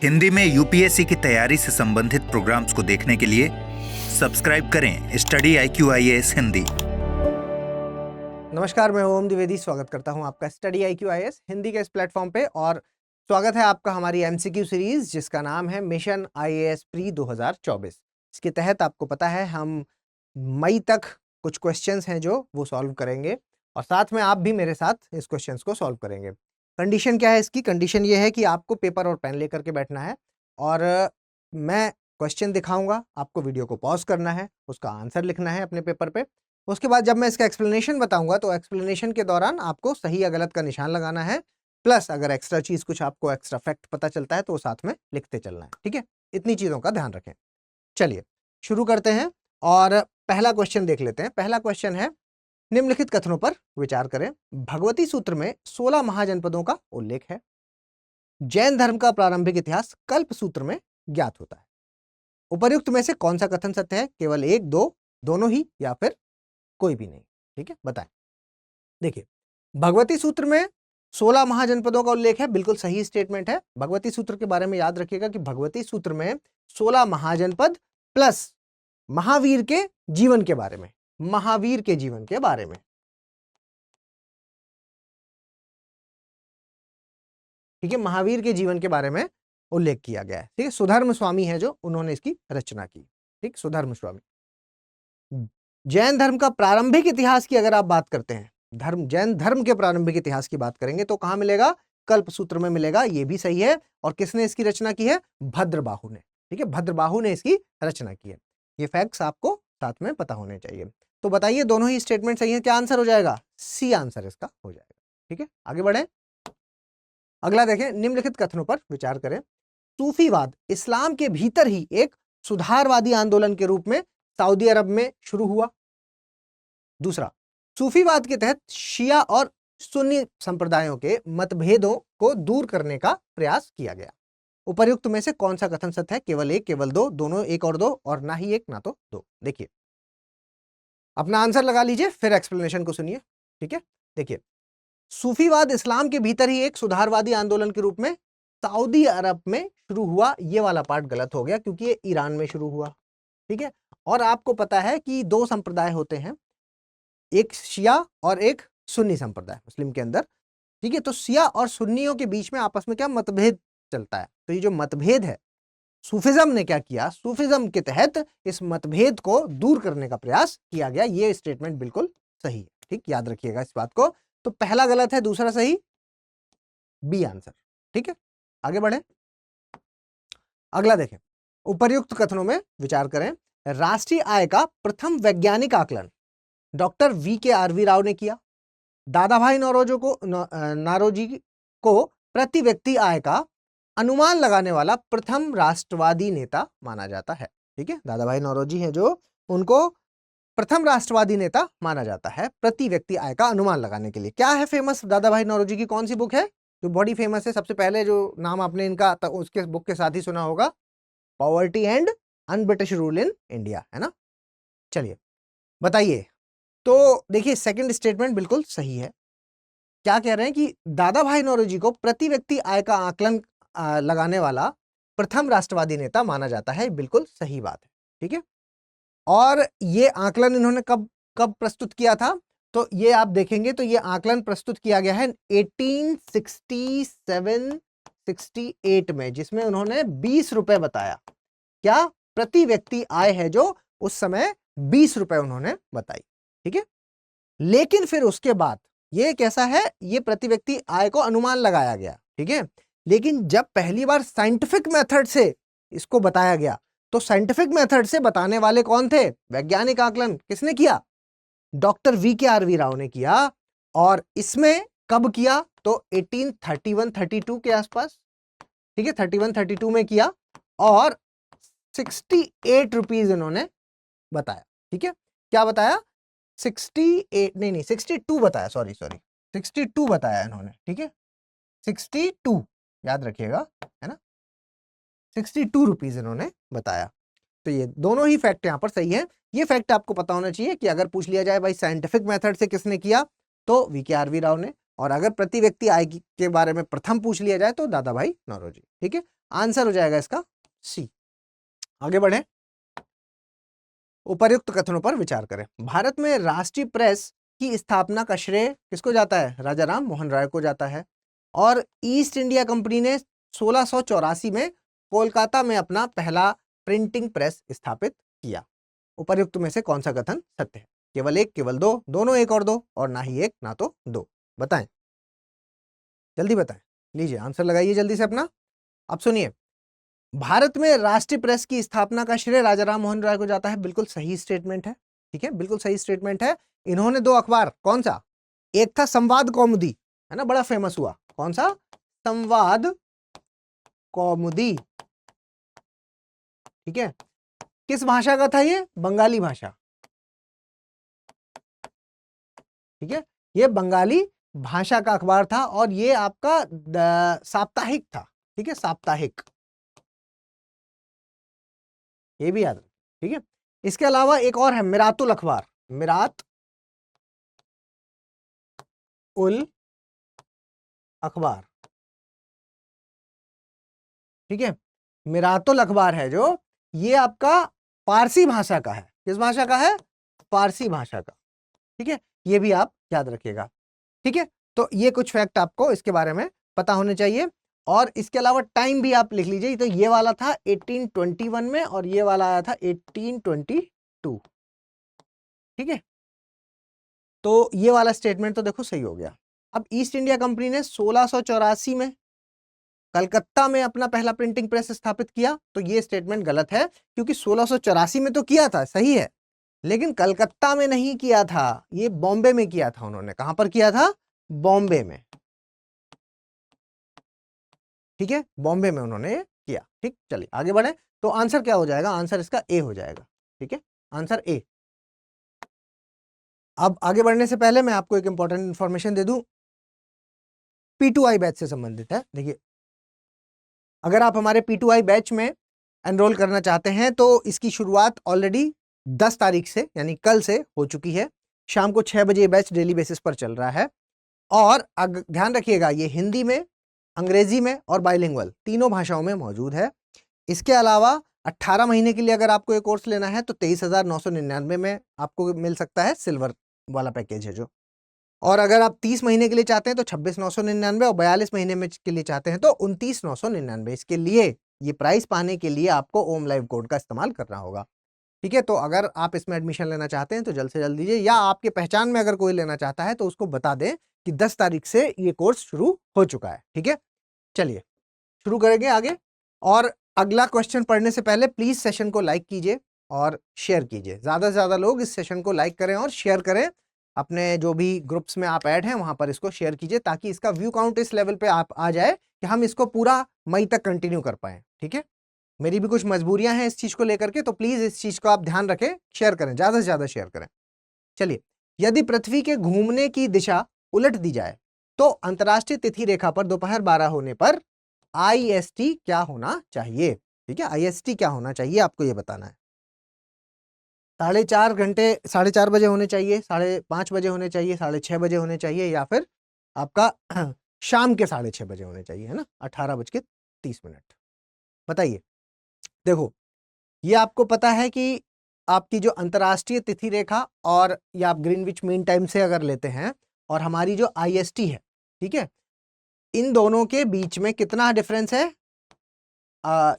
हिंदी में यूपीएससी की तैयारी से संबंधित प्रोग्राम्स को देखने के लिए सब्सक्राइब करें स्टडी IQ-IAS हिंदी। नमस्कार, मैं ओम द्विवेदी स्वागत करता हूं आपका स्टडी IQ-IAS हिंदी के इस प्लेटफॉर्म पे। और स्वागत है आपका हमारी MCQ सीरीज जिसका नाम है मिशन IAS प्री 2024। इसके तहत आपको पता है हम मई तक कुछ क्वेश्चंस हैं जो वो सॉल्व करेंगे और साथ में आप भी मेरे साथ इस क्वेश्चंस को सॉल्व करेंगे। कंडीशन क्या है इसकी? कंडीशन ये है कि आपको पेपर और पेन लेकर के बैठना है और मैं क्वेश्चन दिखाऊंगा, आपको वीडियो को पॉज करना है, उसका आंसर लिखना है अपने पेपर पे। उसके बाद जब मैं इसका एक्सप्लेनेशन बताऊंगा तो एक्सप्लेनेशन के दौरान आपको सही या गलत का निशान लगाना है, प्लस अगर एक्स्ट्रा चीज कुछ आपको एक्स्ट्रा फैक्ट पता चलता है तो वो साथ में लिखते चलना है। ठीक है, इतनी चीजों का ध्यान रखें। चलिए शुरू करते हैं और पहला क्वेश्चन देख लेते हैं। पहला क्वेश्चन है, निम्नलिखित कथनों पर विचार करें। भगवती सूत्र में 16 महाजनपदों का उल्लेख है। जैन धर्म का प्रारंभिक इतिहास कल्प सूत्र में ज्ञात होता है। उपर्युक्त में से कौन सा कथन सत्य है? केवल एक, दो, दोनों ही या फिर कोई भी नहीं? ठीक है, बताएं। देखिए, भगवती सूत्र में 16 महाजनपदों का उल्लेख है, बिल्कुल सही स्टेटमेंट है। भगवती सूत्र के बारे में याद रखिएगा कि भगवती सूत्र में 16 महाजनपद प्लस महावीर के जीवन के बारे में, महावीर के जीवन के बारे में, ठीक है, महावीर के जीवन के बारे में उल्लेख किया गया है। ठीक है, सुधर्म स्वामी है जो उन्होंने इसकी रचना की। ठीक, सुधर्म स्वामी। जैन धर्म का प्रारंभिक इतिहास की अगर आप बात करते हैं, जैन धर्म के प्रारंभिक इतिहास की बात करेंगे तो कहां मिलेगा? कल्प सूत्र में मिलेगा। ये भी सही है। और किसने इसकी रचना की है? भद्रबाहु ने। ठीक है, भद्रबाहु ने इसकी रचना की है। ये फैक्ट्स आपको साथ में पता होने चाहिए। तो बताइए, दोनों ही स्टेटमेंट सही है, क्या आंसर हो जाएगा? सी आंसर इसका हो जाएगा। ठीक है, आगे बढ़े। अगला देखें, निम्नलिखित कथनों पर विचार करें। सूफीवाद इस्लाम के भीतर ही एक सुधारवादी आंदोलन के रूप में सऊदी अरब में शुरू हुआ। दूसरा, सूफीवाद के तहत शिया और सुन्नी संप्रदायों के मतभेदों को दूर करने का प्रयास किया गया। उपर्युक्त में से कौन सा कथन सत्य है? केवल एक, केवल दो, दोनों, एक और दो, और ना ही एक ना तो दो। देखिए, अपना आंसर लगा लीजिए, फिर एक्सप्लेनेशन को सुनिए। ठीक है, देखिए, सूफीवाद इस्लाम के भीतर ही एक सुधारवादी आंदोलन के रूप में सऊदी अरब में शुरू हुआ। ये वाला पार्ट गलत हो गया क्योंकि ये ईरान में शुरू हुआ। ठीक है, और आपको पता है कि दो संप्रदाय होते हैं, एक शिया और एक सुन्नी संप्रदाय मुस्लिम के अंदर। ठीक है, तो शिया और सुन्नियों के बीच में आपस में क्या मतभेद चलता है। तो ये जो मतभेद है, सूफिज्म ने क्या किया? सूफिज्म के तहत इस मतभेद को दूर करने का प्रयास किया गया। ये स्टेटमेंट बिल्कुल सही है। ठीक, याद रखिएगा इस बात को। तो पहला गलत है, दूसरा सही, बी आंसर। ठीक है, आगे बढ़े। अगला देखें, उपर्युक्त कथनों में विचार करें। राष्ट्रीय आय का प्रथम वैज्ञानिक आकलन डॉक्टर VKRV राव ने किया। दादाभाई नारोजी को प्रति व्यक्ति आय का अनुमान लगाने वाला प्रथम राष्ट्रवादी नेता माना जाता है। ठीक है, दादाभाई नौरोजी हैं जो, उनको प्रथम राष्ट्रवादी नेता माना जाता है प्रति व्यक्ति आय का अनुमान लगाने के लिए। क्या है फेमस दादाभाई नौरोजी की? कौन सी बुक है जो बड़ी फेमस है? सबसे पहले जो नाम आपने इनका उसके बुक के साथ ही सुना होगा, poverty and un-British rule in India, है ना। चलिए बताइए। तो देखिए, सेकंड स्टेटमेंट बिल्कुल सही है। क्या कह रहे हैं कि दादाभाई नौरोजी को प्रति व्यक्ति आय का आकलन लगाने वाला प्रथम राष्ट्रवादी नेता माना जाता है। बिल्कुल सही बात है। ठीक है, और ये आकलन इन्होंने कब कब प्रस्तुत किया था? तो ये आप देखेंगे तो ये आकलन प्रस्तुत किया गया है 1867-68 में, जिसमें उन्होंने 20 रुपए बताया। क्या? प्रति व्यक्ति आय है जो उस समय 20 रुपए उन्होंने बताई। ठीक है, लेकिन फिर उसके बाद ये कैसा है? ये प्रति व्यक्ति आय को अनुमान लगाया गया। ठीक है, लेकिन जब पहली बार साइंटिफिक मेथड से इसको बताया गया तो साइंटिफिक मेथड से बताने वाले कौन थे? वैज्ञानिक आकलन किसने किया? डॉक्टर VKRV राव ने किया। और इसमें कब किया? तो 1831-32 के आसपास। ठीक है, 31-32 में किया और 68 रुपीज इन्होंने बताया। ठीक है, क्या बताया? 68 नहीं 62 बताया, सॉरी 62 बताया इन्होंने। ठीक है, 62 याद रखिएगा, है ना, 62 रुपीज इन्होंने बताया। तो ये दोनों ही फैक्ट यहां पर सही है। ये फैक्ट आपको पता होना चाहिए कि अगर पूछ लिया जाए भाई साइंटिफिक मेथड से किसने किया, तो VKRV राव ने, और अगर प्रति व्यक्ति आय के बारे में प्रथम पूछ लिया जाए तो दादाभाई नौरोजी। ठीक है, आंसर हो जाएगा इसका सी। आगे बढ़े, उपर्युक्त कथनों पर विचार करें। भारत में राष्ट्रीय प्रेस की स्थापना का श्रेय किसको जाता है? राजा राम मोहन राय को जाता है। और ईस्ट इंडिया कंपनी ने 1684 में कोलकाता में अपना पहला प्रिंटिंग प्रेस स्थापित किया। उपर्युक्त में से कौन सा कथन सत्य है? केवल एक, केवल दो, दोनों एक और दो, और ना ही एक ना तो दो। बताएं, जल्दी बताएं। लीजिए आंसर लगाइए जल्दी से अपना। अब सुनिए, भारत में राष्ट्रीय प्रेस की स्थापना का श्रेय राजा राम मोहन राय को जाता है। बिल्कुल सही स्टेटमेंट है, ठीक है, बिल्कुल सही स्टेटमेंट है। इन्होंने दो अखबार, कौन सा? एक था संवाद कौमुदी, है ना, बड़ा फेमस हुआ। कौन सा? संवाद कौमुदी, ठीक है। किस भाषा का था ये? बंगाली भाषा, ठीक है, ये बंगाली भाषा का अखबार था और ये आपका साप्ताहिक था, ठीक है, साप्ताहिक, ये भी याद रखें, ठीक है। इसके अलावा एक और है मिरातुल अखबार, मिरात उल अखबार, ठीक है। मिरातुल अखबार है जो, ये आपका फारसी भाषा का है। किस भाषा का है? फारसी भाषा का, ठीक है, ये भी आप याद रखिएगा, ठीक है। तो ये कुछ फैक्ट आपको इसके बारे में पता होने चाहिए। और इसके अलावा टाइम भी आप लिख लीजिए। तो ये वाला था 1821 में और ये वाला आया था 1822, ठीक है। तो ये वाला स्टेटमेंट तो देखो सही हो गया। अब ईस्ट इंडिया कंपनी ने 1684 में कलकत्ता में अपना पहला प्रिंटिंग प्रेस स्थापित किया, तो ये स्टेटमेंट गलत है, क्योंकि 1684 में तो किया था, सही है, लेकिन कलकत्ता में नहीं किया था, ये बॉम्बे में किया था उन्होंने। कहां पर किया था? बॉम्बे में, ठीक है, बॉम्बे में उन्होंने किया, ठीक। चलिए आगे बढ़े। तो आंसर क्या हो जाएगा? आंसर इसका ए हो जाएगा, ठीक है, आंसर ए। अब आगे बढ़ने से पहले मैं आपको एक इंपॉर्टेंट इंफॉर्मेशन दे दूं, P2I बैच से संबंधित है। देखिए, अगर आप हमारे P2I बैच में एनरोल करना चाहते हैं तो इसकी शुरुआत ऑलरेडी 10 तारीख से, यानी कल से हो चुकी है। शाम को 6 बजे बैच डेली बेसिस पर चल रहा है। और ध्यान रखिएगा, ये हिंदी में, अंग्रेजी में और बाइलिंगुअल तीनों भाषाओं में मौजूद है। इसके अलावा 18 महीने के लिए अगर आपको ये कोर्स लेना है तो 23,999 में आपको मिल सकता है, सिल्वर वाला पैकेज है जो। और अगर आप 30 महीने के लिए चाहते हैं तो 26,999, और 42 महीने में के लिए चाहते हैं तो 29,999। इसके लिए, ये प्राइस पाने के लिए आपको ओम लाइव कोड का इस्तेमाल करना होगा, ठीक है। तो अगर आप इसमें एडमिशन लेना चाहते हैं तो जल्द से जल्द दीजिए, या आपके पहचान में अगर कोई लेना चाहता है तो उसको बता दें कि 10 तारीख से ये कोर्स शुरू हो चुका है, ठीक है। चलिए शुरू करेंगे आगे। और अगला क्वेश्चन पढ़ने से पहले प्लीज सेशन को लाइक कीजिए और शेयर कीजिए। ज्यादा से ज्यादा लोग इस सेशन को लाइक करें और शेयर करें। अपने जो भी ग्रुप्स में आप ऐड हैं वहां पर इसको शेयर कीजिए, ताकि इसका व्यू काउंट इस लेवल पे आप आ जाए कि हम इसको पूरा मई तक कंटिन्यू कर पाए, ठीक है। मेरी भी कुछ मजबूरियां हैं इस चीज को लेकर के, तो प्लीज इस चीज को आप ध्यान रखें, शेयर करें, ज्यादा से ज्यादा शेयर करें। चलिए, यदि पृथ्वी के घूमने की दिशा उलट दी जाए तो अंतरराष्ट्रीय तिथि रेखा पर दोपहर 12 होने पर IST क्या होना चाहिए? ठीक है, IST क्या होना चाहिए आपको ये बताना है। 4:30 घंटे, 4:30 बजे होने चाहिए, 5:30 बजे होने चाहिए, 6:30 बजे होने चाहिए, या फिर आपका शाम के 6:30 बजे होने चाहिए, है ना, 18:30। बताइए। देखो, ये आपको पता है कि आपकी जो अंतरराष्ट्रीय तिथि रेखा, और या आप ग्रीनविच मीन टाइम से अगर लेते हैं, और हमारी जो IST है, ठीक है, इन दोनों के बीच में कितना डिफरेंस है?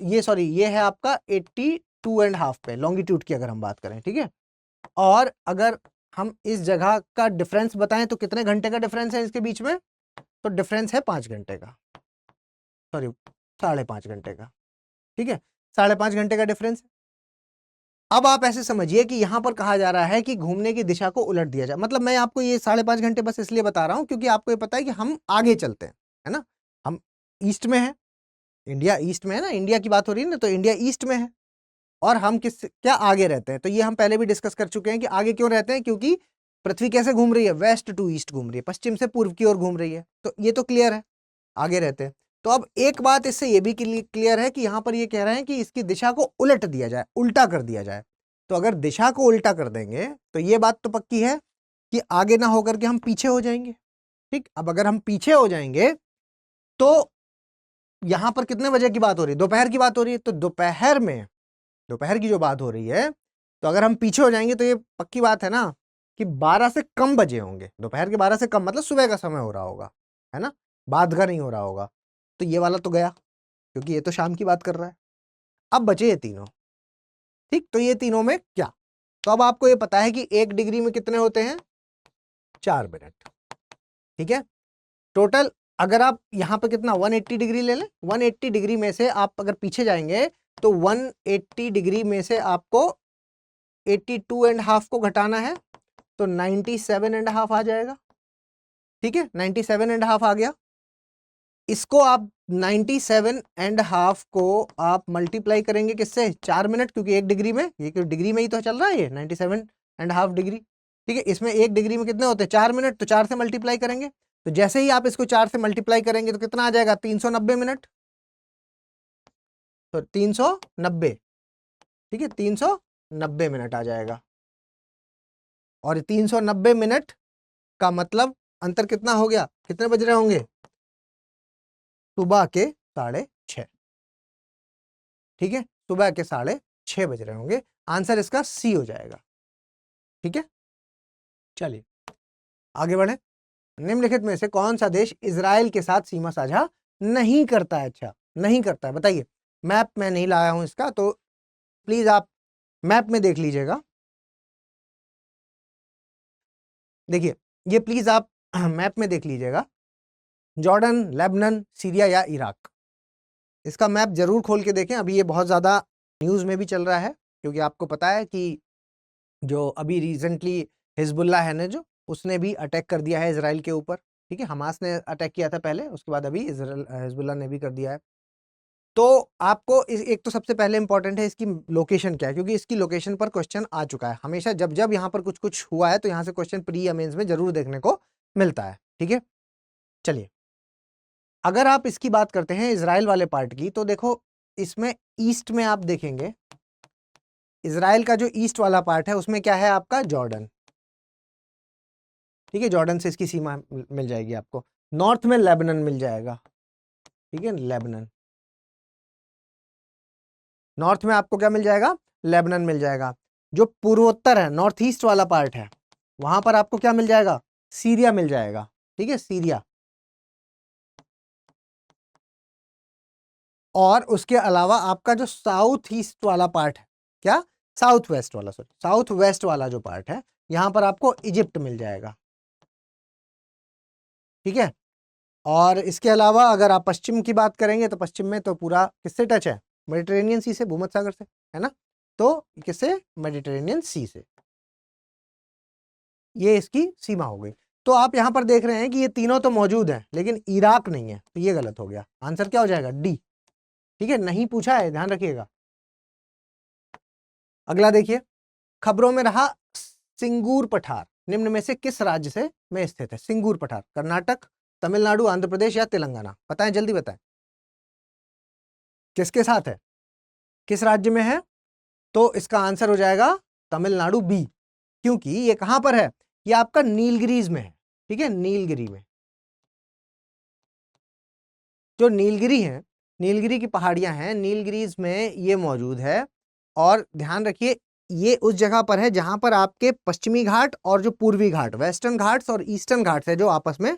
ये है आपका 82.5 पे, लॉन्गिट्यूड की अगर हम बात करें, ठीक है। और अगर हम इस जगह का डिफरेंस बताएं तो कितने घंटे का डिफरेंस है इसके बीच में? तो डिफरेंस है 5 घंटे का, सॉरी 5.5 घंटे का, ठीक है, 5.5 घंटे का डिफरेंस। अब आप ऐसे समझिए कि यहां पर कहा जा रहा है कि घूमने की दिशा को उलट दिया जाए। मतलब मैं आपको ये 5.5 घंटे बस इसलिए बता रहा हूं क्योंकि आपको ये पता है कि हम आगे चलते हैं, है ना, हम ईस्ट में है, इंडिया ईस्ट में है ना, इंडिया की बात हो रही है ना, तो इंडिया ईस्ट में है और हम क्या आगे रहते हैं। तो ये हम पहले भी डिस्कस कर चुके हैं कि आगे क्यों रहते हैं, क्योंकि पृथ्वी कैसे घूम रही है? वेस्ट टू ईस्ट घूम रही है, पश्चिम से पूर्व की ओर घूम रही है। तो ये तो क्लियर है, आगे रहते हैं। तो अब एक बात इससे ये भी क्लियर है कि यहां पर ये कह रहे हैं कि इसकी दिशा को उलट दिया जाए, उल्टा कर दिया जाए। तो अगर दिशा को उल्टा कर देंगे तो ये बात तो पक्की है कि आगे ना होकर के हम पीछे हो जाएंगे, ठीक। अब अगर हम पीछे हो जाएंगे तो यहां पर कितने बजे की बात हो रही है? दोपहर की बात हो रही है। तो दोपहर में, दोपहर की जो बात हो रही है, तो अगर हम पीछे हो जाएंगे तो ये पक्की बात है ना कि 12 से कम बजे होंगे। दोपहर के 12 से कम मतलब सुबह का समय हो रहा होगा, है ना, बाद का नहीं हो रहा होगा। तो ये वाला तो गया, क्योंकि ये तो शाम की बात कर रहा है। अब बचे ये तीनों, ठीक। तो ये तीनों में क्या, तो अब आपको ये पता है कि 1 डिग्री में कितने होते हैं? 4 मिनट, ठीक है। टोटल अगर आप यहां पर कितना 180 डिग्री ले लें, 180 डिग्री में से आप अगर पीछे जाएंगे तो 180 डिग्री में से आपको 82.5 को घटाना है, तो 97.5 आ जाएगा, ठीक है। 97.5 आ गया। इसको आप 97.5 को आप मल्टीप्लाई करेंगे किससे? 4 मिनट, क्योंकि 1 डिग्री में, ये डिग्री में ही तो चल रहा है ये 97.5 डिग्री, ठीक है। इसमें 1 डिग्री में कितने होते हैं? 4 मिनट, तो 4 से मल्टीप्लाई करेंगे। तो जैसे ही आप इसको 4 से मल्टीप्लाई करेंगे तो कितना आ जाएगा? 390 मिनट। तो 390, ठीक है, 390 मिनट आ जाएगा। और 390 मिनट का मतलब अंतर कितना हो गया? कितने बज रहे होंगे? सुबह के 6:30, ठीक है, सुबह के 6:30 बज रहे होंगे। आंसर इसका सी हो जाएगा, ठीक है। चलिए आगे बढ़े। निम्नलिखित में से कौन सा देश इजराइल के साथ सीमा साझा नहीं करता है? अच्छा, नहीं करता है, बताइए। मैप में नहीं लाया हूं इसका, तो प्लीज आप मैप में देख लीजिएगा। देखिए, ये प्लीज आप मैप में देख लीजिएगा। जॉर्डन, लेबनान, सीरिया या इराक, इसका मैप जरूर खोल के देखें। अभी ये बहुत ज्यादा न्यूज में भी चल रहा है, क्योंकि आपको पता है कि जो अभी रिसेंटली हिजबुल्लाह है ने जो उसने भी अटैक कर दिया है इजराइल के ऊपर, ठीक है। हमास ने अटैक किया था पहले, उसके बाद अभी हिजबुल्लाह ने भी कर दिया है। तो आपको एक तो सबसे पहले इंपॉर्टेंट है इसकी लोकेशन क्या है, क्योंकि इसकी लोकेशन पर क्वेश्चन आ चुका है। हमेशा जब जब यहाँ पर कुछ कुछ हुआ है तो यहाँ से क्वेश्चन प्री या मेंस में जरूर देखने को मिलता है, ठीक है। चलिए, अगर आप इसकी बात करते हैं इजराइल वाले पार्ट की, तो देखो इसमें ईस्ट में आप देखेंगे, इजराइल का जो ईस्ट वाला पार्ट है उसमें क्या है? आपका जॉर्डन, ठीक है। जॉर्डन से इसकी सीमा मिल जाएगी आपको। नॉर्थ में लेबनान मिल जाएगा, ठीक है, लेबनान। नॉर्थ में आपको क्या मिल जाएगा? लेबनान मिल जाएगा। जो पूर्वोत्तर है, नॉर्थ ईस्ट वाला पार्ट है, वहां पर आपको क्या मिल जाएगा? सीरिया मिल जाएगा, ठीक है, सीरिया। और उसके अलावा आपका जो साउथ ईस्ट वाला पार्ट है, क्या? साउथ वेस्ट वाला, सॉरी, साउथ वेस्ट वाला जो पार्ट है, यहां पर आपको इजिप्ट मिल जाएगा, ठीक है। और इसके अलावा अगर आप पश्चिम की बात करेंगे तो पश्चिम में तो पूरा किससे टच है? मेडिटेरेनियन सी से, भूमध्य सागर से, है ना। तो किससे? मेडिटेरेनियन सी से, ये इसकी सीमा हो गई। तो आप यहां पर देख रहे हैं कि ये तीनों तो मौजूद हैं, लेकिन इराक नहीं है, तो ये गलत हो गया। आंसर क्या हो जाएगा? डी, ठीक है। नहीं पूछा है, ध्यान रखिएगा। अगला देखिए, खबरों में रहा सिंगूर पठार निम्न में से किस राज्य से में स्थित है? सिंगूर पठार कर्नाटक, तमिलनाडु, आंध्र प्रदेश या तेलंगाना? बताएं, जल्दी बताएं, किसके साथ है, किस राज्य में है? तो इसका आंसर हो जाएगा तमिलनाडु, बी। क्योंकि ये कहां पर है? ये आपका नीलगिरीज में है, ठीक है, नीलगिरी में। जो नीलगिरी है, नीलगिरी की पहाड़ियां हैं, नीलगिरीज में ये मौजूद है। और ध्यान रखिए, ये उस जगह पर है जहां पर आपके पश्चिमी घाट और जो पूर्वी घाट, वेस्टर्न घाट्स और ईस्टर्न घाट्स है, जो आपस में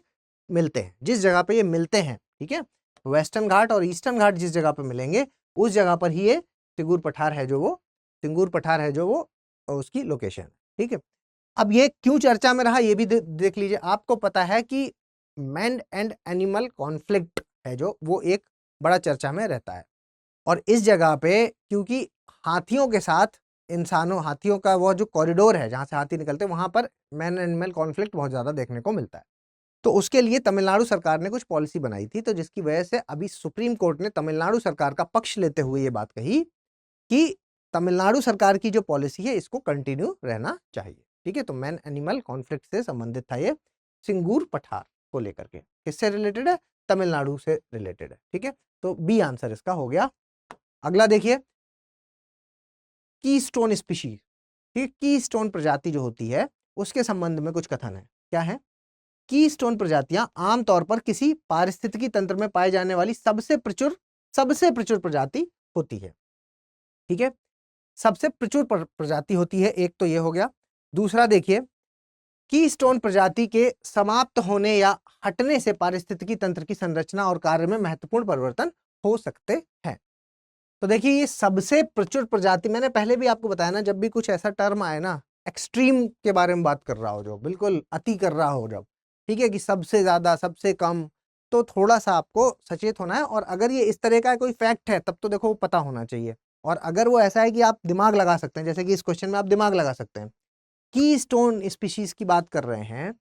मिलते हैं। जिस जगह पे ये मिलते हैं, ठीक है, वेस्टर्न घाट और ईस्टर्न घाट जिस जगह पे मिलेंगे, उस जगह पर ही ये सिंगूर पठार है, जो वो सिंगूर पठार है, जो वो उसकी लोकेशन है, ठीक है। अब ये क्यों चर्चा में रहा, ये भी देख लीजिए। आपको पता है कि मैन एंड एनिमल कॉन्फ्लिक्ट है जो, वो एक बड़ा चर्चा में रहता है। और इस जगह पे क्योंकि हाथियों के साथ इंसानों, हाथियों का वो जो कॉरिडोर है जहां से हाथी निकलते हैं, वहां पर मैन एनिमल कॉन्फ्लिक्ट बहुत ज्यादा देखने को मिलता है। तो उसके लिए तमिलनाडु सरकार ने कुछ पॉलिसी बनाई थी, तो जिसकी वजह से अभी सुप्रीम कोर्ट ने तमिलनाडु सरकार का पक्ष लेते हुए ये बात कही कि तमिलनाडु सरकार की जो पॉलिसी है इसको कंटिन्यू रहना चाहिए, ठीक है। तो मैन एनिमल कॉन्फ्लिक्ट से संबंधित था ये सिंगूर पठार को लेकर के। किससे रिलेटेड है? तमिलनाडु से रिलेटेड है, ठीक है। तो बी आंसर इसका हो गया। अगला देखिए, कीस्टोन स्पीशीज, ठीक है, कीस्टोन प्रजाति जो होती है उसके संबंध में कुछ कथन है। क्या है? कीस्टोन प्रजातियां आमतौर पर किसी पारिस्थितिकी तंत्र में पाए जाने वाली सबसे प्रचुर प्रजाति होती है। ठीक है, सबसे प्रचुर प्रजाति होती है, एक तो ये हो गया। दूसरा देखिए, कीस्टोन प्रजाति के समाप्त होने या हटने से पारिस्थितिकी तंत्र की संरचना और कार्य में महत्वपूर्ण परिवर्तन हो सकते हैं। तो देखिए, ये सबसे प्रचुर प्रजाति, मैंने पहले भी आपको बताया ना, जब भी कुछ ऐसा टर्म आए ना, एक्सट्रीम के बारे में बात कर रहा हो, जो बिल्कुल अति कर रहा हो जब, ठीक है, कि सबसे ज्यादा सबसे कम, तो थोड़ा सा आपको सचेत होना है। और अगर ये इस तरह का कोई फैक्ट है तब तो देखो वो पता होना चाहिए। और अगर वो ऐसा है कि आप दिमाग लगा सकते हैं, जैसे कि इस क्वेश्चन में आप दिमाग लगा सकते हैं, कीस्टोन स्पीशीज की बात कर रहे हैं,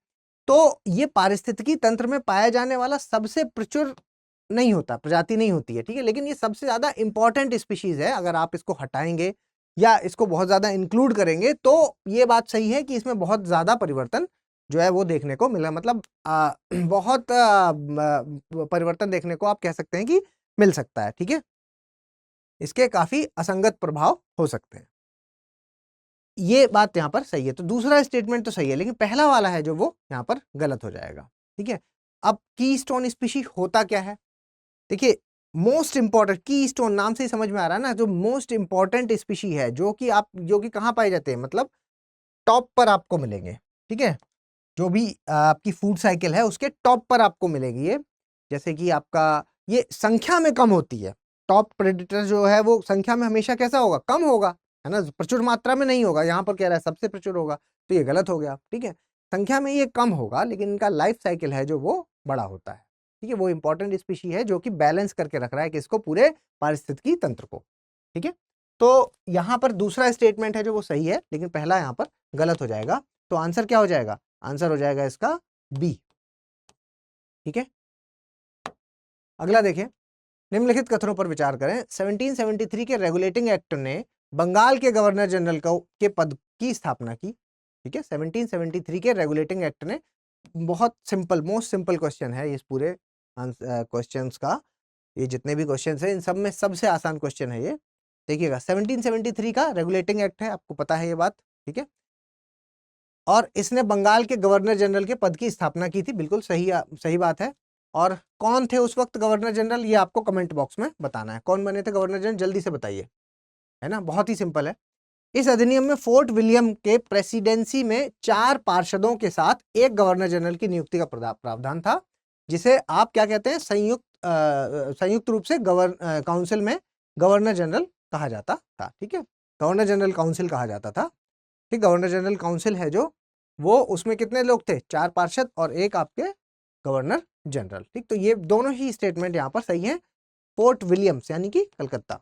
तो ये पारिस्थितिकी तंत्र में पाया जाने वाला सबसे प्रचुर नहीं होता, प्रजाति नहीं होती है, ठीक है, लेकिन ये सबसे ज्यादा इंपॉर्टेंट स्पीशीज है। अगर आप इसको हटाएंगे या इसको बहुत ज्यादा इंक्लूड करेंगे तो ये बात सही है कि इसमें बहुत ज्यादा परिवर्तन जो है वो देखने को मिला, मतलब बहुत परिवर्तन देखने को आप कह सकते हैं कि मिल सकता है। ठीक है, इसके काफी असंगत प्रभाव हो सकते हैं, ये बात यहां पर सही है। तो दूसरा स्टेटमेंट तो सही है, लेकिन पहला वाला है जो वो यहां पर गलत हो जाएगा। ठीक है, अब कीस्टोन स्पीशी होता क्या है? देखिए, मोस्ट इंपॉर्टेंट, कीस्टोन नाम से ही समझ में आ रहा है ना, जो मोस्ट इंपॉर्टेंट स्पीशी है, जो कि कहां पाए जाते हैं, मतलब टॉप पर आपको मिलेंगे। ठीक है, जो भी आपकी फूड साइकिल है उसके टॉप पर आपको मिलेगी ये। जैसे कि आपका ये संख्या में कम होती है, टॉप प्रेडेटर जो है वो संख्या में हमेशा कैसा होगा, कम होगा, है ना, प्रचुर मात्रा में नहीं होगा। यहाँ पर कह रहा है सबसे प्रचुर होगा, तो ये गलत हो गया। ठीक है, संख्या में ये कम होगा, लेकिन इनका लाइफ साइकिल है जो वो बड़ा होता है। ठीक है, वो इंपॉर्टेंट स्पीशी है जो कि बैलेंस करके रख रहा है किसको, पूरे पारिस्थितिकी तंत्र को। ठीक है, तो यहाँ पर दूसरा स्टेटमेंट है जो वो सही है, लेकिन पहला यहाँ पर गलत हो जाएगा। तो आंसर क्या हो जाएगा? आंसर हो जाएगा इसका बी। ठीक है, अगला देखें, निम्नलिखित कथनों पर विचार करें। 1773 के रेगुलेटिंग एक्ट ने बंगाल के गवर्नर जनरल के पद की स्थापना की। ठीक है, 1773 के रेगुलेटिंग एक्ट ने, बहुत सिंपल, मोस्ट सिंपल क्वेश्चन है इस पूरे क्वेश्चंस का, ये जितने भी क्वेश्चंस हैं इन सब में सबसे आसान क्वेश्चन है ये। देखिएगा, 1773 का रेगुलेटिंग एक्ट है, आपको पता है ये बात। ठीक है, और इसने बंगाल के गवर्नर जनरल के पद की स्थापना की थी, बिल्कुल सही बात है। और कौन थे उस वक्त गवर्नर जनरल, ये आपको कमेंट बॉक्स में बताना है। कौन बने थे गवर्नर जनरल, जल्दी से बताइए, है ना, बहुत ही सिंपल है। इस अधिनियम में फोर्ट विलियम के प्रेसिडेंसी में 4 पार्षदों के साथ एक गवर्नर जनरल की नियुक्ति का प्रावधान था, जिसे आप क्या कहते हैं, संयुक्त रूप से काउंसिल में गवर्नर जनरल कहा जाता था। ठीक है, गवर्नर जनरल काउंसिल कहा जाता था। ठीक, गवर्नर जनरल काउंसिल है जो, वो उसमें कितने लोग थे, 4 पार्षद और एक आपके गवर्नर जनरल। ठीक, तो ये दोनों ही स्टेटमेंट यहाँ पर सही है। फोर्ट विलियम्स यानी कि कलकत्ता,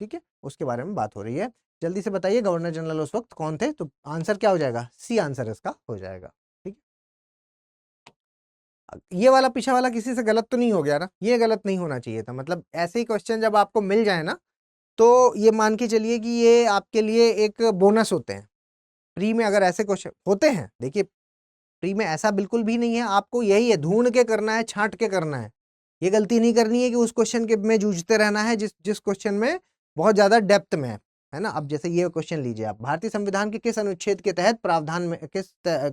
ठीक है, उसके बारे में बात हो रही है। जल्दी से बताइए गवर्नर जनरल उस वक्त कौन थे? तो आंसर क्या हो जाएगा? सी आंसर इसका हो जाएगा। ठीक, ये वाला पीछे वाला किसी से गलत तो नहीं हो गया ना? ये गलत नहीं होना चाहिए था। मतलब ऐसे ही क्वेश्चन जब आपको मिल जाए ना, तो ये मान के चलिए कि ये आपके लिए एक बोनस होते हैं। प्री में अगर ऐसे क्वेश्चन होते हैं, देखिए प्री में ऐसा बिल्कुल भी नहीं है, आपको यही है, ढूंढ के करना है, छांट के करना है। ये गलती नहीं करनी है कि उस क्वेश्चन के में जूझते रहना है जिस क्वेश्चन में बहुत ज्यादा डेप्थ में है ना। अब जैसे ये क्वेश्चन लीजिए आप, भारतीय संविधान के किस अनुच्छेद के तहत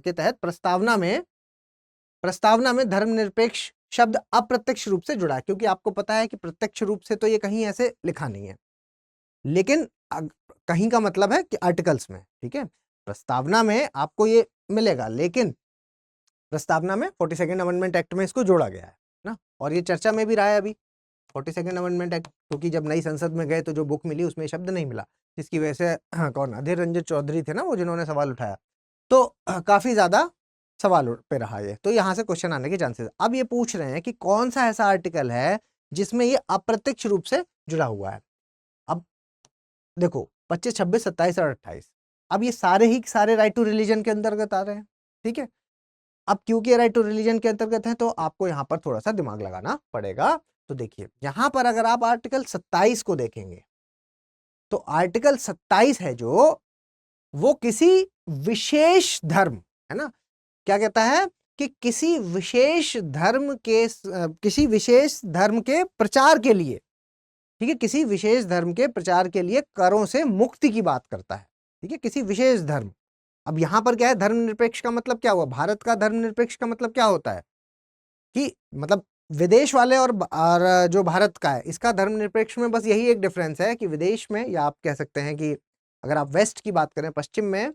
के तहत प्रस्तावना में धर्मनिरपेक्ष शब्द अप्रत्यक्ष रूप से जुड़ा है? क्योंकि आपको पता है कि प्रत्यक्ष रूप से तो ये कहीं ऐसे लिखा नहीं है, लेकिन कहीं का मतलब है कि आर्टिकल्स में। ठीक है, प्रस्तावना में आपको ये मिलेगा, लेकिन प्रस्तावना में 42nd अमेंडमेंट एक्ट में इसको जोड़ा गया है ना। और ये चर्चा में भी रहा है अभी 42nd अमेंडमेंट एक्ट, क्योंकि जब नई संसद में गए तो जो बुक मिली उसमें शब्द नहीं मिला, जिसकी वजह से कौन, अधीर रंजन चौधरी थे ना वो, जिन्होंने सवाल उठाया। तो काफी ज्यादा सवाल पे रहा ये, तो यहाँ से क्वेश्चन आने के चांसेस। अब ये पूछ रहे हैं कि कौन सा ऐसा आर्टिकल है जिसमें ये अप्रत्यक्ष रूप से जुड़ा हुआ है। अब देखो 25, 26, 27 और 28, अब ये सारे ही सारे राइट टू रिलीजन के अंतर्गत आ रहे हैं। ठीक है, अब क्योंकि राइट टू रिलीजन के अंतर्गत है तो आपको यहाँ पर थोड़ा सा दिमाग लगाना पड़ेगा। तो देखिए यहाँ पर अगर आप आर्टिकल 27 को देखेंगे, तो आर्टिकल 27 है जो, वो किसी विशेष धर्म, है ना, क्या कहता है कि किसी विशेष धर्म के प्रचार के लिए, ठीक है, किसी विशेष धर्म के प्रचार के लिए करों से मुक्ति की बात करता है। ठीक है, किसी विशेष धर्म, अब यहाँ पर क्या है, धर्मनिरपेक्ष का मतलब क्या हुआ, भारत का धर्मनिरपेक्ष का मतलब क्या होता है कि मतलब विदेश वाले और जो भारत का है इसका धर्मनिरपेक्ष में बस यही एक डिफरेंस है कि विदेश में, या आप कह सकते हैं कि अगर आप वेस्ट की बात करें, पश्चिम में,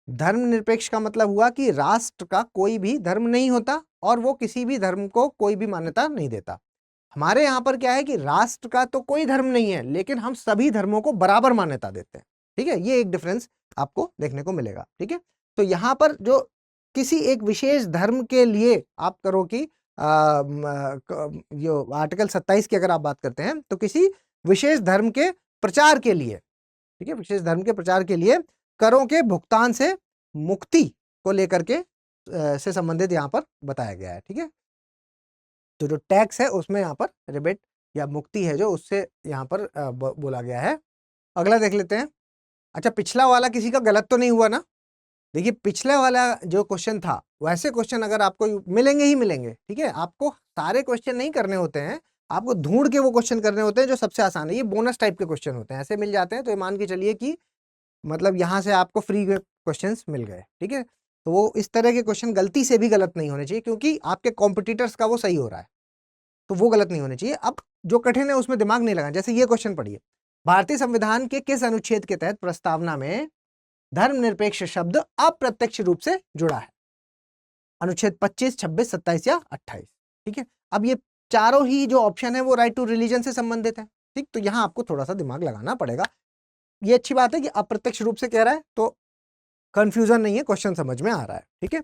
धर्मनिरपेक्ष का मतलब हुआ कि राष्ट्र का कोई भी धर्म नहीं होता और वो किसी भी धर्म को कोई भी मान्यता नहीं देता। हमारे यहाँ पर क्या है कि राष्ट्र का तो कोई धर्म नहीं है लेकिन हम सभी धर्मों को बराबर मान्यता देते हैं। ठीक है, ये एक डिफरेंस आपको देखने को मिलेगा। ठीक है, तो यहाँ पर जो किसी एक विशेष धर्म के लिए आप करो कि जो आर्टिकल 27 की अगर आप बात करते हैं तो किसी विशेष धर्म के प्रचार के लिए, ठीक है, विशेष धर्म के प्रचार के लिए करों के भुगतान से मुक्ति को लेकर के से संबंधित यहाँ पर बताया गया है। ठीक है, तो जो टैक्स है उसमें यहाँ पर रिबेट या मुक्ति है जो उससे यहाँ पर बोला गया है। अगला देख लेते हैं। अच्छा, पिछला वाला किसी का गलत तो नहीं हुआ ना? देखिए, पिछला वाला जो क्वेश्चन था वैसे क्वेश्चन अगर आपको मिलेंगे ही मिलेंगे। ठीक है, आपको सारे क्वेश्चन नहीं करने होते हैं, आपको ढूंढ के वो क्वेश्चन करने होते हैं जो सबसे आसान है। ये बोनस टाइप के क्वेश्चन होते हैं, ऐसे मिल जाते हैं तो ये मान के चलिए कि मतलब यहाँ से आपको फ्री क्वेश्चंस मिल गए। ठीक है, तो वो इस तरह के क्वेश्चन गलती से भी गलत नहीं होने चाहिए क्योंकि आपके कॉम्पिटिटर्स का वो सही हो रहा है, तो वो गलत नहीं होने चाहिए। अब जो कठिन है उसमें दिमाग नहीं लगाना। जैसे ये क्वेश्चन पढ़िए, भारतीय संविधान के किस अनुच्छेद के तहत प्रस्तावना में धर्मनिरपेक्ष शब्द अप्रत्यक्ष रूप से जुड़ा है? अनुच्छेद 25, 26, 27 या 28। ठीक है, अब ये चारों ही जो ऑप्शन है वो राइट टू रिलीजन से संबंधित है। ठीक, तो यहाँ आपको थोड़ा सा दिमाग लगाना पड़ेगा। ये अच्छी बात है कि अप्रत्यक्ष रूप से कह रहा है तो कंफ्यूजन नहीं है, क्वेश्चन समझ में आ रहा है। ठीक है,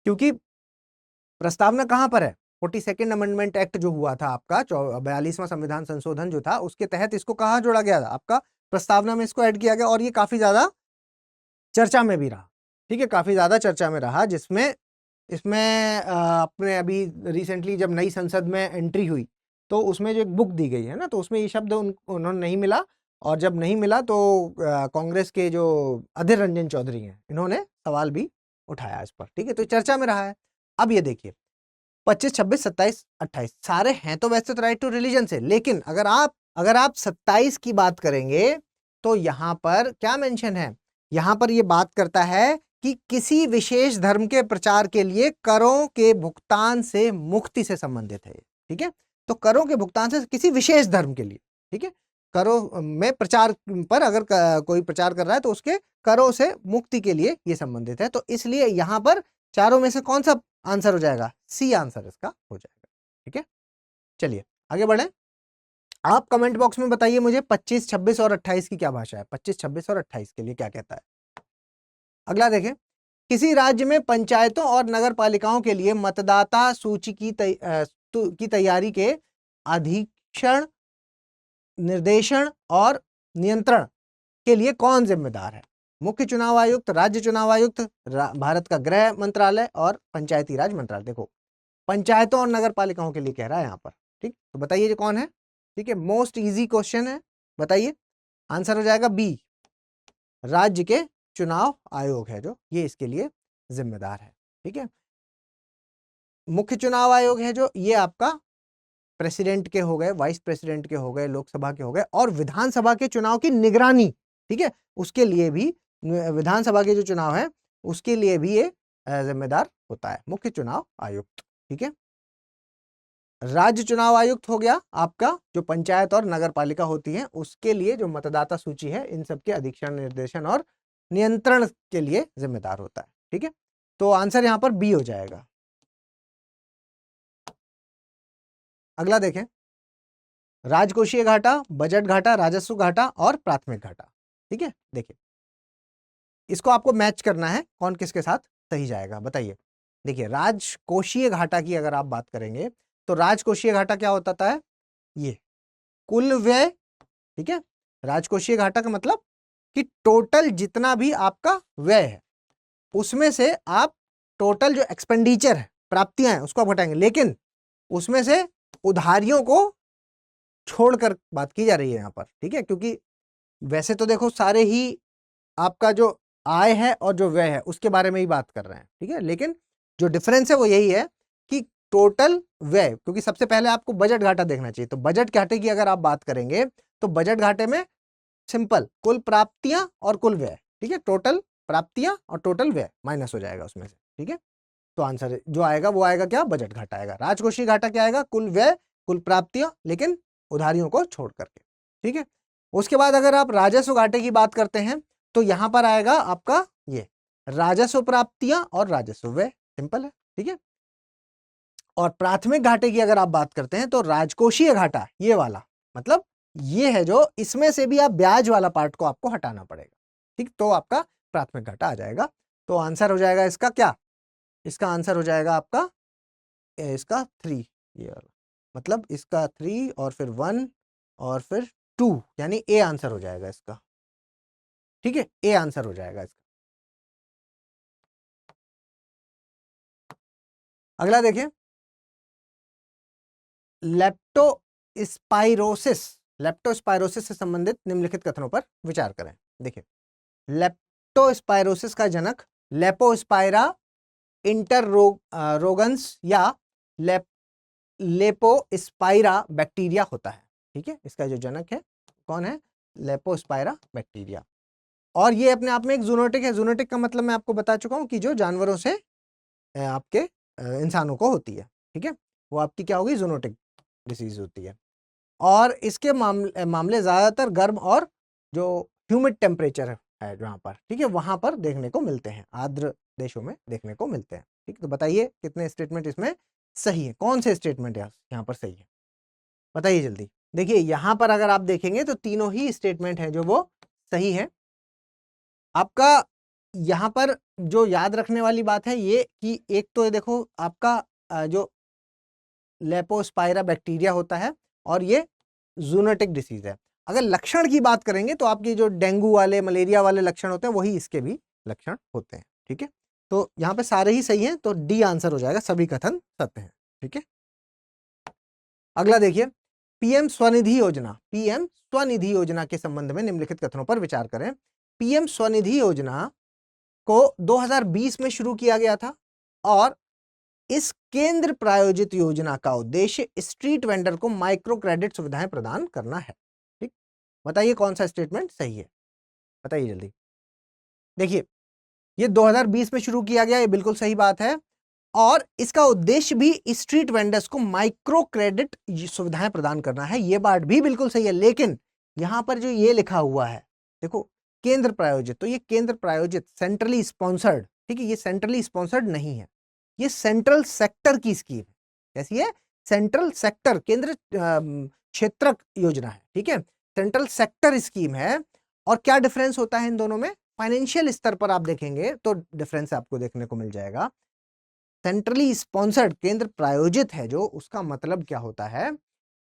क्योंकि प्रस्तावना कहां पर है, 42nd अमेंडमेंट एक्ट जो हुआ था आपका, 42वां संविधान संशोधन जो था उसके तहत इसको कहां जोड़ा गया था, आपका प्रस्तावना में इसको ऐड किया गया और ये काफी ज्यादा चर्चा में भी रहा। ठीक है, काफी ज्यादा चर्चा में रहा, जिसमें इसमें अपने अभी रिसेंटली जब नई संसद में एंट्री हुई तो उसमें जो एक बुक दी गई है ना, तो उसमें ये शब्द उन्होंने नहीं मिला, और जब नहीं मिला तो कांग्रेस के जो अधीर रंजन चौधरी हैं इन्होंने सवाल भी उठाया इस पर। ठीक है, तो चर्चा में रहा है। अब ये देखिए 25, 26, 27, 28 सारे हैं तो वैसे तो राइट टू रिलीजन से, लेकिन अगर आप 27 की बात करेंगे तो यहाँ पर क्या मेंशन है, यहाँ पर ये बात करता है कि किसी विशेष धर्म के प्रचार के लिए करों के भुगतान से मुक्ति से संबंधित है। ठीक है, तो करों के भुगतान से किसी विशेष धर्म के लिए, ठीक है, करों में प्रचार पर अगर कोई प्रचार कर रहा है तो उसके करों से मुक्ति के लिए ये संबंधित है। तो इसलिए यहां पर चारों में से कौन सा आंसर हो जाएगा, सी आंसर इसका हो जाएगा। ठीक है, चलिए आगे बढ़े। आप कमेंट बॉक्स में बताइए मुझे 25, 26 और 28 की क्या भाषा है, 25, 26 और 28 के लिए क्या कहता है। अगला देखें, किसी राज्य में पंचायतों और नगर पालिकाओं के लिए मतदाता सूची की तैयारी के अधीक्षण, निर्देशन और नियंत्रण के लिए कौन जिम्मेदार है? मुख्य चुनाव आयुक्त, राज्य चुनाव आयुक्त, भारत का गृह मंत्रालय और पंचायती राज मंत्रालय। देखो, पंचायतों और नगर पालिकाओं के लिए कह रहा है यहाँ पर। ठीक, तो बताइए जो कौन है। ठीक है, मोस्ट इजी क्वेश्चन है, बताइए। आंसर हो जाएगा बी, राज्य के चुनाव आयोग है जो ये इसके लिए जिम्मेदार है। ठीक है, मुख्य चुनाव आयोग है जो ये आपका प्रेसिडेंट के हो गए, वाइस प्रेसिडेंट के हो गए, लोकसभा के हो गए, और विधानसभा के चुनाव की निगरानी, ठीक है, उसके लिए भी, विधानसभा के जो चुनाव है उसके लिए भी ये जिम्मेदार होता है, मुख्य चुनाव आयुक्त। ठीक है, राज्य चुनाव आयुक्त हो गया आपका, जो पंचायत और नगर पालिका होती है उसके लिए जो मतदाता सूची है इन सबके अधीक्षण, निर्देशन और नियंत्रण के लिए जिम्मेदार होता है। ठीक है, तो आंसर यहां पर बी हो जाएगा। अगला देखें, राजकोषीय घाटा, बजट घाटा, राजस्व घाटा और प्राथमिक घाटा। ठीक है, देखिए इसको आपको मैच करना है कौन किसके साथ सही जाएगा, बताइए। देखिए, राजकोषीय घाटा की अगर आप बात करेंगे तो राजकोषीय घाटा क्या होता है, ये कुल व्यय। ठीक है, राजकोषीय घाटा का मतलब कि टोटल जितना भी आपका व्यय है उसमें से आप टोटल जो एक्सपेंडिचर है, प्राप्तियां हैं, उसको आप घटाएंगे, लेकिन उसमें से उधारियों को छोड़कर बात की जा रही है यहां पर। ठीक है, क्योंकि वैसे तो देखो सारे ही आपका जो आय है और जो व्यय है उसके बारे में ही बात कर रहे हैं। ठीक है, लेकिन जो डिफरेंस है वो यही है कि टोटल व्यय, क्योंकि सबसे पहले आपको बजट घाटा देखना चाहिए। तो बजट घाटे की अगर आप बात करेंगे तो बजट घाटे में सिंपल कुल प्राप्तियां और कुल व्यय, ठीक है, टोटल प्राप्तियां और टोटल व्यय माइनस हो जाएगा उसमें से, ठीक है। तो आंसर जो आएगा वो आएगा क्या, बजट घाटा आएगा। राजकोषीय घाटा क्या आएगा, कुल व्यय कुल प्राप्तियां लेकिन उधारियों को छोड़ करके, ठीक है। उसके बाद अगर आप राजस्व घाटे की बात करते हैं तो यहां पर आएगा आपका ये राजस्व प्राप्तियां और राजस्व व्यय, सिंपल है, ठीक है। और प्राथमिक घाटे की अगर आप बात करते हैं तो राजकोषीय घाटा ये वाला, मतलब ये है जो इसमें से भी आप ब्याज वाला पार्ट को आपको हटाना पड़ेगा, ठीक। तो आपका प्राथमिक घाटा आ जाएगा। तो आंसर हो जाएगा इसका क्या, इसका आंसर हो जाएगा आपका इसका 3, ये वाला, मतलब इसका 3 और फिर 1 और फिर 2, यानी ए आंसर हो जाएगा इसका, ठीक है। ए आंसर हो जाएगा इसका। अगला देखिए, लेप्टोस्पाइरोसिस, लेप्टोस्पाइरोसिस से संबंधित निम्नलिखित कथनों पर विचार करें। देखिए, लेप्टोस्पाइरोसिस का जनक लेपोस्पायरा इंटररोगंस या लेपोस्पायरा बैक्टीरिया होता है, ठीक है। इसका जो जनक है कौन है, लेपोस्पायरा बैक्टीरिया। और ये अपने आप में एक जूनोटिक है। जूनोटिक का मतलब मैं आपको बता चुका हूं कि जो जानवरों से आपके इंसानों को होती है, ठीक है, वो आपकी क्या होगी, जूनोटिक डिसीज होती है। और इसके मामले ज्यादातर गर्म और जो ह्यूमिड टेम्परेचर है जहाँ पर, ठीक है, वहां पर देखने को मिलते हैं, आर्द्र देशों में देखने को मिलते हैं, ठीक। तो बताइए कितने स्टेटमेंट इसमें सही है, कौन से स्टेटमेंट यहाँ पर सही है, बताइए जल्दी। देखिए यहां पर अगर आप देखेंगे तो तीनों ही स्टेटमेंट है जो वो सही है। आपका यहां पर जो याद रखने वाली बात है ये कि एक तो ये देखो आपका जो लेपोस्पायरा बैक्टीरिया होता है और ये जूनोटिक डिसीज है। अगर लक्षण की बात करेंगे तो आपकी जो डेंगू वाले मलेरिया वाले लक्षण होते हैं वही इसके भी लक्षण होते हैं, ठीक है। तो यहाँ पे सारे ही सही हैं, तो डी आंसर हो जाएगा, सभी कथन सत्य हैं, ठीक है। अगला देखिए, पीएम स्वनिधि योजना, पीएम स्वनिधि योजना के संबंध में निम्नलिखित कथनों पर विचार करें। पीएम स्वनिधि योजना को 2020 में शुरू किया गया था और इस केंद्र प्रायोजित योजना का उद्देश्य स्ट्रीट वेंडर को माइक्रो क्रेडिट सुविधाएं प्रदान करना है, ठीक। बताइए कौन सा स्टेटमेंट सही है, बताइए जल्दी। देखिए ये 2020 में शुरू किया गया, ये बिल्कुल सही बात है। और इसका उद्देश्य भी स्ट्रीट वेंडर्स को माइक्रो क्रेडिट सुविधाएं प्रदान करना है, ये बात भी बिल्कुल सही है। लेकिन यहां पर जो ये लिखा हुआ है देखो, केंद्र प्रायोजित, तो ये केंद्र प्रायोजित सेंट्रली स्पॉन्सर्ड, ठीक है, ये सेंट्रली स्पॉन्सर्ड नहीं है, ये सेंट्रल सेक्टर की स्कीम है। कैसी है, सेंट्रल सेक्टर, केंद्र क्षेत्रक योजना है, ठीक है, सेंट्रल सेक्टर स्कीम है। और क्या डिफरेंस होता है इन दोनों में, फाइनेंशियल स्तर पर आप देखेंगे तो डिफरेंस आपको देखने को मिल जाएगा। सेंट्रली स्पॉन्सर्ड, केंद्र प्रायोजित है जो, उसका मतलब क्या होता है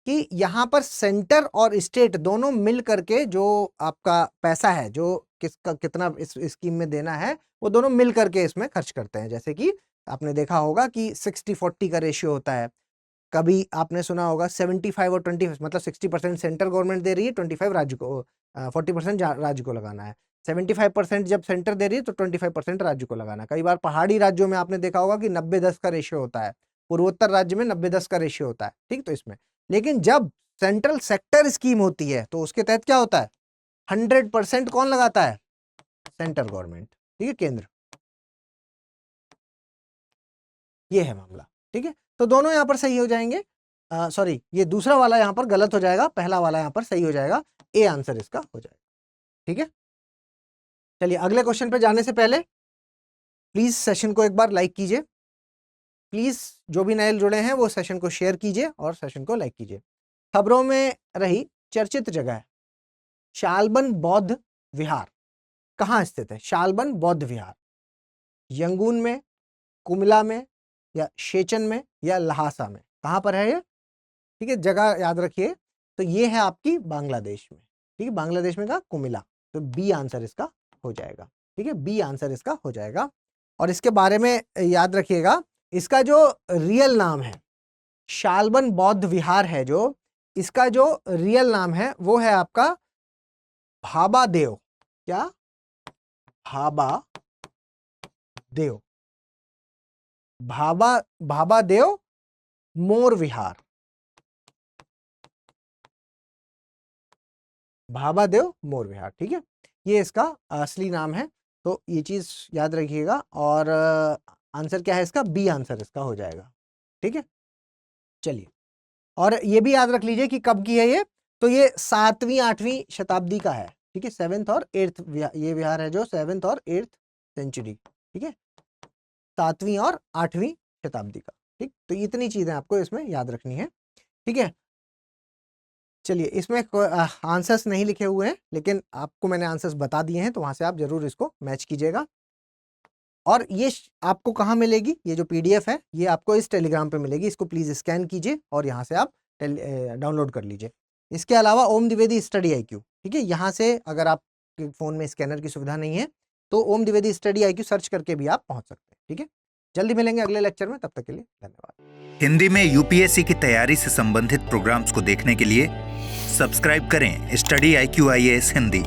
कि यहां पर सेंटर और स्टेट दोनों मिल करके जो आपका पैसा है, जो किसका कितना इस स्कीम में देना है, वो दोनों मिल करके इसमें खर्च करते हैं। जैसे कि आपने देखा होगा कि 60-40 का रेशियो होता है, कभी आपने सुना होगा 75 और 20, मतलब 60% सेंट्रल गवर्नमेंट दे रही है, 25 राज्य को, 40% राज्य को लगाना है। 75% जब सेंटर दे रही है तो 25% राज्य को लगाना है। कई बार पहाड़ी राज्यों में आपने देखा होगा कि 90-10 का रेशियो होता है, पूर्वोत्तर राज्य में 90-10 का रेशियो होता है, ठीक। तो इसमें लेकिन जब सेंट्रल सेक्टर स्कीम होती है तो उसके तहत क्या होता है, 100% कौन लगाता है, सेंट्रल गवर्नमेंट, ठीक है, केंद्र। ये है मामला, ठीक है। तो दोनों यहां पर सही हो जाएंगे, सॉरी ये दूसरा वाला यहां पर गलत हो जाएगा, पहला वाला यहां पर सही हो जाएगा, ए आंसर इसका हो जाएगा, ठीक है। चलिए अगले क्वेश्चन पे जाने से पहले प्लीज सेशन को एक बार लाइक कीजिए, प्लीज जो भी नए जुड़े हैं वो सेशन को शेयर कीजिए और सेशन को लाइक कीजिए। खबरों में रही चर्चित जगह शालबन बौद्ध विहार कहाँ स्थित है, शालबन बौद्ध विहार यंगून में, कुमिला में, या शेचन में, या लहासा में, कहां पर है ये, ठीक है, जगह याद रखिए। तो ये है आपकी बांग्लादेश में, ठीक है, बांग्लादेश में का कुमिला, तो बी आंसर इसका हो जाएगा, ठीक है, बी आंसर इसका हो जाएगा। और इसके बारे में याद रखिएगा, इसका जो रियल नाम है शालबन बौद्ध विहार है, जो इसका जो रियल नाम है वो है आपका भाबा देव, क्या, भाबा देव, भाबा देव मोर विहार, भाबा देव मोर विहार, ठीक है, ये इसका असली नाम है। तो ये चीज याद रखिएगा। और आंसर क्या है इसका? बी आंसर इसका हो जाएगा। ठीक है, चलिए। और ये भी याद रख लीजिए कि कब की है ये, तो ये 7वीं 8वीं शताब्दी का है। ठीक है, 7th और 8th ये विहार है जो 7th और 8th सेंचुरी। ठीक है, 7वीं और 8वीं शताब्दी का। ठीक, तो इतनी चीजें आपको इसमें याद रखनी है। ठीक है, चलिए। इसमें आंसर्स नहीं लिखे हुए हैं, लेकिन आपको मैंने आंसर्स बता दिए हैं, तो वहां से आप जरूर इसको मैच कीजिएगा। और ये आपको कहाँ मिलेगी? ये जो पीडीएफ है ये आपको इस टेलीग्राम पे मिलेगी। इसको प्लीज स्कैन कीजिए और यहाँ से आप डाउनलोड कर लीजिए। इसके अलावा ओम द्विवेदी स्टडी IQ, ठीक है, यहाँ से अगर आपके फोन में स्कैनर की सुविधा नहीं है तो ओम द्विवेदी स्टडी IQ सर्च करके भी आप पहुंच सकते हैं। ठीक है, जल्दी मिलेंगे अगले लेक्चर में, तब तक के लिए धन्यवाद। हिंदी में यूपीएससी की तैयारी से संबंधित प्रोग्राम्स को देखने के लिए सब्सक्राइब करें स्टडी IQ IAS हिंदी।